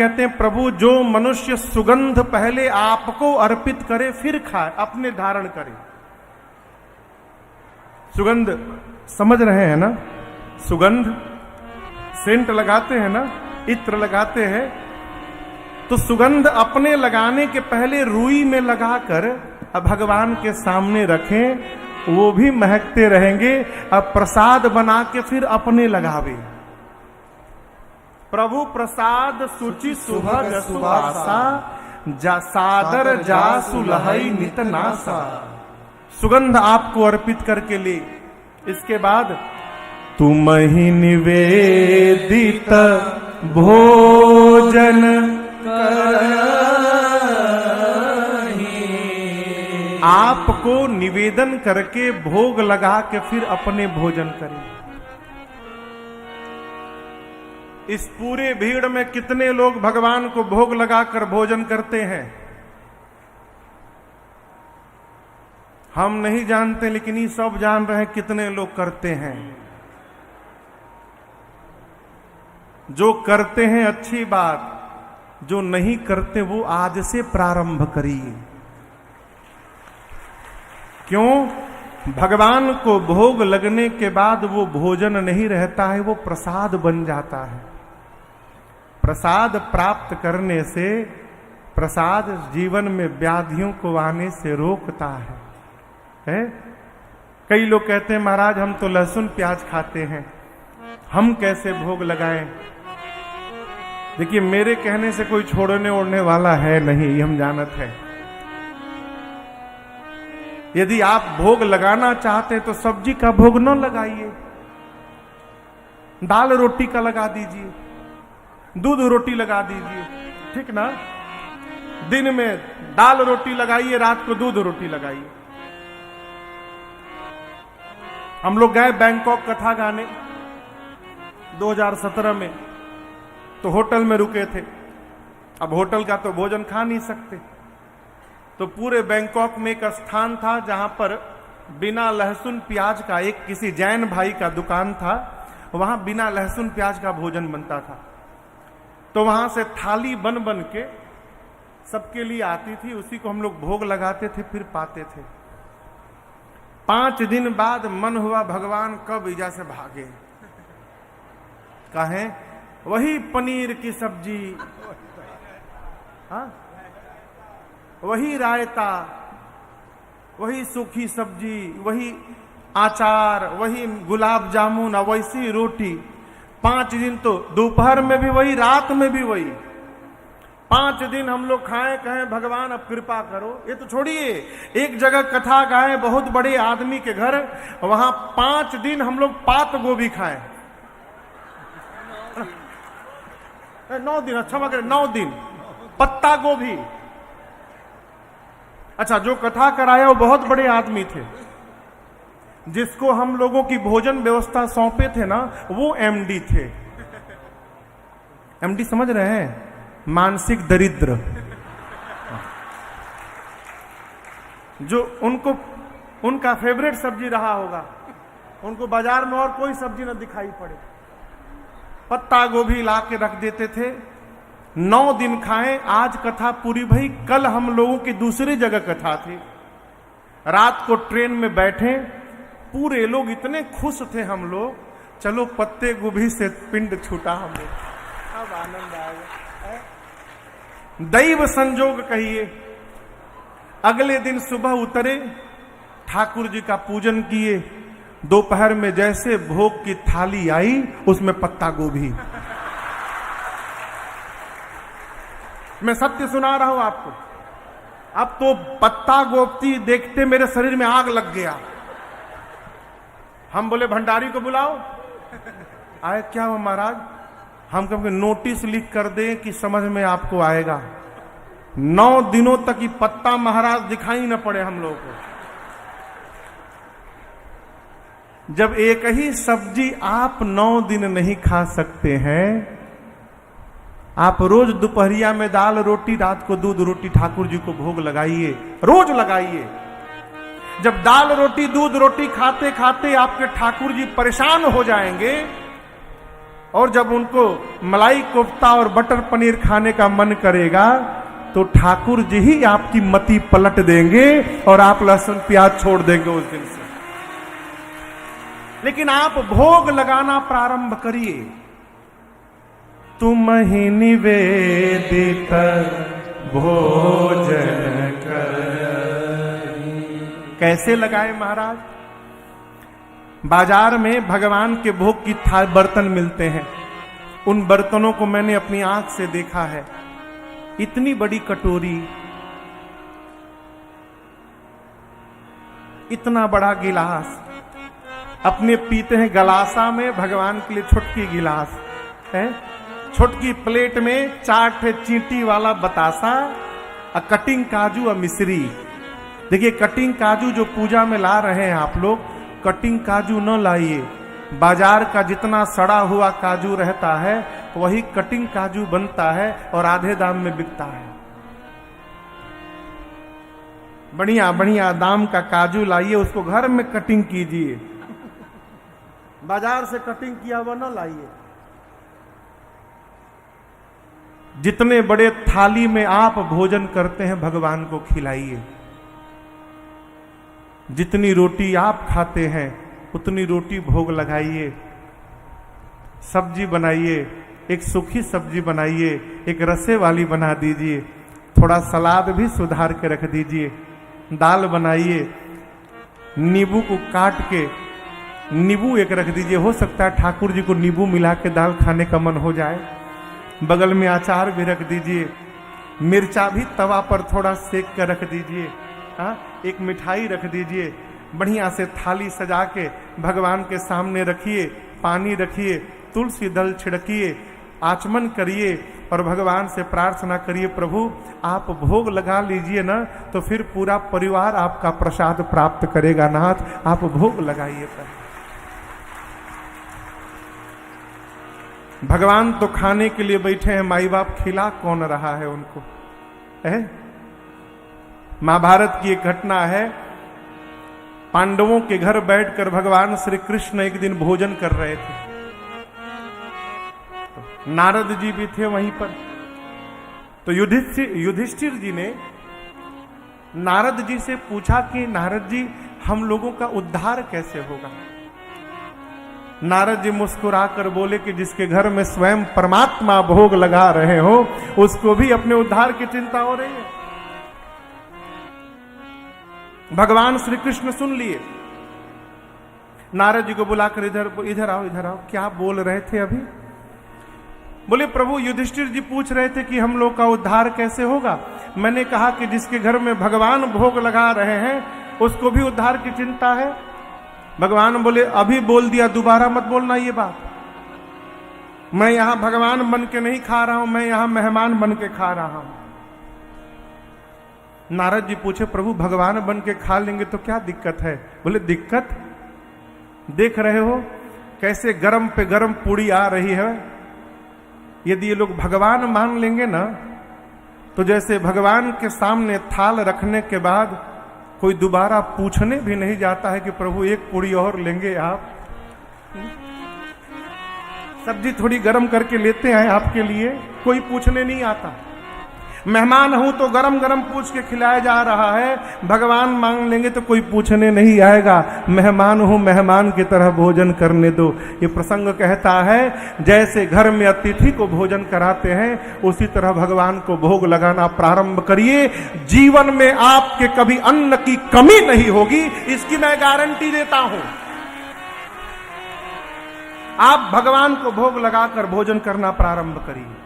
कहते हैं प्रभु जो मनुष्य सुगंध पहले आपको अर्पित करे फिर खाए, अपने धारण करे। सुगंध समझ रहे हैं ना? सुगंध सेंट लगाते हैं ना, इत्र लगाते हैं, तो सुगंध अपने लगाने के पहले रुई में लगाकर अब भगवान के सामने रखें, वो भी महकते रहेंगे। अब प्रसाद बना के फिर अपने लगावे। प्रभु प्रसाद सुचि सुभग सुवासा, जा सादर जा सुलहई नित नासा। सुगंध आपको अर्पित करके ले। इसके बाद तुम ही निवेदित भोजन आपको निवेदन करके भोग लगा के फिर अपने भोजन करें। इस पूरे भीड़ में कितने लोग भगवान को भोग लगाकर भोजन करते हैं हम नहीं जानते, लेकिन ये सब जान रहे हैं कितने लोग करते हैं। जो करते हैं अच्छी बात, जो नहीं करते वो आज से प्रारंभ करिए। क्यों? भगवान को भोग लगने के बाद वो भोजन नहीं रहता है, वो प्रसाद बन जाता है। प्रसाद प्राप्त करने से, प्रसाद जीवन में व्याधियों को आने से रोकता है। कई लोग कहते हैं महाराज हम तो लहसुन प्याज खाते हैं, हम कैसे भोग लगाएं? देखिए मेरे कहने से कोई छोड़ने ओढ़ने वाला है नहीं, ये हम जानत है। यदि आप भोग लगाना चाहते हैं तो सब्जी का भोग न लगाइए, दाल रोटी का लगा दीजिए, दूध रोटी लगा दीजिए, ठीक ना? दिन में दाल रोटी लगाइए, रात को दूध रोटी लगाइए। हम लोग गए बैंकॉक कथा गाने 2017 में, तो होटल में रुके थे। अब होटल का तो भोजन खा नहीं सकते, तो पूरे बैंकॉक में एक स्थान था जहां पर बिना लहसुन प्याज का, एक किसी जैन भाई का दुकान था, वहां बिना लहसुन प्याज का भोजन बनता था। तो वहां से थाली बन बन के सबके लिए आती थी, उसी को हम लोग भोग लगाते थे, फिर पाते थे। 5 दिन बाद मन हुआ भगवान कब इजा से भागे। कहें वही पनीर की सब्जी, हाँ? वही रायता, वही सूखी सब्जी, वही अचार, वही गुलाब जामुन, वैसी रोटी। 5 दिन तो दोपहर में भी वही, रात में भी वही। 5 दिन हम लोग खाएं, कहें भगवान अब कृपा करो। ये तो छोड़िए, एक जगह कथा गाए बहुत बड़े आदमी के घर, वहां 5 दिन हम लोग पात गोभी खाएं। 9 दिन, अच्छा मगर 9 दिन पत्ता गोभी। अच्छा, जो कथा कराया वो बहुत बड़े आदमी थे, जिसको हम लोगों की भोजन व्यवस्था सौंपे थे ना, वो एमडी थे। एमडी समझ रहे हैं? मानसिक दरिद्र। जो उनको, उनका फेवरेट सब्जी रहा होगा, उनको बाजार में और कोई सब्जी न दिखाई पड़े, पत्ता गोभी ला के रख देते थे। 9 दिन खाएं। आज कथा पूरी भई, कल हम लोगों की दूसरी जगह कथा थी। रात को ट्रेन में बैठे, पूरे लोग इतने खुश थे हम लोग, चलो पत्ते गोभी से पिंड छूटा हम लोग, अब आनंद आएगा। दैव संजोग कहिए। अगले दिन सुबह उतरे, ठाकुर जी का पूजन किए। दोपहर में जैसे भोग की थाली आई, उसमें पत्ता गोभी। मैं सत्य सुना रहा हूं आपको। अब तो पत्ता गोभी देखते मेरे शरीर में आग लग गया। हम बोले भंडारी को बुलाओ। आए, क्या हो महाराज? हम कभी नोटिस लिख कर दें कि समझ में आपको आएगा। 9 दिनों तक ही पत्ता महाराज दिखाई न पड़े हम लोगों को। जब एक ही सब्जी आप 9 दिन नहीं खा सकते हैं, आप रोज दोपहरिया में दाल रोटी, रात को दूध रोटी ठाकुर जी को भोग लगाइए, रोज लगाइए। जब दाल रोटी दूध रोटी खाते खाते आपके ठाकुर जी परेशान हो जाएंगे, और जब उनको मलाई कोफ्ता और बटर पनीर खाने का मन करेगा तो ठाकुर जी ही आपकी मति पलट देंगे और आप लहसुन प्याज छोड़ देंगे उस दिन से। लेकिन आप भोग लगाना प्रारंभ करिए। तुम ही निवेदित भोजन कर। कैसे लगाए महाराज? बाजार में भगवान के भोग की बर्तन मिलते हैं। उन बर्तनों को मैंने अपनी आंख से देखा है। इतनी बड़ी कटोरी, इतना बड़ा गिलास, अपने पीते हैं गलासा में, भगवान के लिए छोटकी गिलास है। छोटकी प्लेट में चाट है, चींटी वाला बतासा, कटिंग काजू और मिश्री। देखिए कटिंग काजू जो पूजा में ला रहे हैं आप लोग, कटिंग काजू न लाइए। बाजार का जितना सड़ा हुआ काजू रहता है वही कटिंग काजू बनता है और आधे दाम में बिकता है। बढ़िया बढ़िया दाम का काजू लाइए, उसको घर में कटिंग कीजिए। बाजार से कटिंग किया हुआ न लाइए। जितने बड़े थाली में आप भोजन करते हैं भगवान को खिलाइए। जितनी रोटी आप खाते हैं उतनी रोटी भोग लगाइए। सब्जी बनाइए, एक सूखी सब्जी बनाइए, एक रसे वाली बना दीजिए। थोड़ा सलाद भी सुधार के रख दीजिए। दाल बनाइए, नींबू को काट के नींबू एक रख दीजिए। हो सकता है ठाकुर जी को नींबू मिला के दाल खाने का मन हो जाए। बगल में अचार भी रख दीजिए। मिर्चा भी तवा पर थोड़ा सेक कर रख दीजिए। एक मिठाई रख दीजिए। बढ़िया से थाली सजा के भगवान के सामने रखिए। पानी रखिए, तुलसी दल छिड़किए, आचमन करिए और भगवान से प्रार्थना करिए, प्रभु आप भोग लगा लीजिए ना, तो फिर पूरा परिवार आपका प्रसाद प्राप्त करेगा। नाथ आप भोग लगाइए। भगवान तो खाने के लिए बैठे हैं, माई बाप खिला कौन रहा है उनको? है महाभारत की एक घटना है। पांडवों के घर बैठकर भगवान श्री कृष्ण एक दिन भोजन कर रहे थे। नारद जी भी थे वहीं पर। तो युधिष्ठिर जी ने नारद जी से पूछा कि नारद जी हम लोगों का उद्धार कैसे होगा? नारद जी मुस्कुराकर बोले कि जिसके घर में स्वयं परमात्मा भोग लगा रहे हो उसको भी अपने उद्धार की चिंता हो रही है। भगवान श्री कृष्ण सुन लिए। नारद जी को बुलाकर इधर आओ, क्या बोल रहे थे अभी? बोले प्रभु युधिष्ठिर जी पूछ रहे थे कि हम लोग का उद्धार कैसे होगा। मैंने कहा कि जिसके घर में भगवान भोग लगा रहे हैं उसको भी उद्धार की चिंता है। भगवान बोले अभी बोल दिया, दोबारा मत बोलना ये बात। मैं यहां भगवान बन के नहीं खा रहा हूं, मैं यहां मेहमान बन के खा रहा हूं। नारद जी पूछे प्रभु भगवान बन के खा लेंगे तो क्या दिक्कत है? बोले दिक्कत देख रहे हो कैसे गरम पे गरम पूड़ी आ रही है। यदि ये लोग भगवान मान लेंगे ना, तो जैसे भगवान के सामने थाल रखने के बाद कोई दोबारा पूछने भी नहीं जाता है कि प्रभु एक पूड़ी और लेंगे आप? सब्जी थोड़ी गरम करके लेते हैं आपके लिए, कोई पूछने नहीं आता। मेहमान हूं तो गरम गरम पूछ के खिलाया जा रहा है। भगवान मांग लेंगे तो कोई पूछने नहीं आएगा। मेहमान हूं, मेहमान की तरह भोजन करने दो। ये प्रसंग कहता है जैसे घर में अतिथि को भोजन कराते हैं उसी तरह भगवान को भोग लगाना प्रारंभ करिए। जीवन में आपके कभी अन्न की कमी नहीं होगी, इसकी मैं गारंटी देता हूं। आप भगवान को भोग लगाकर भोजन करना प्रारंभ करिए।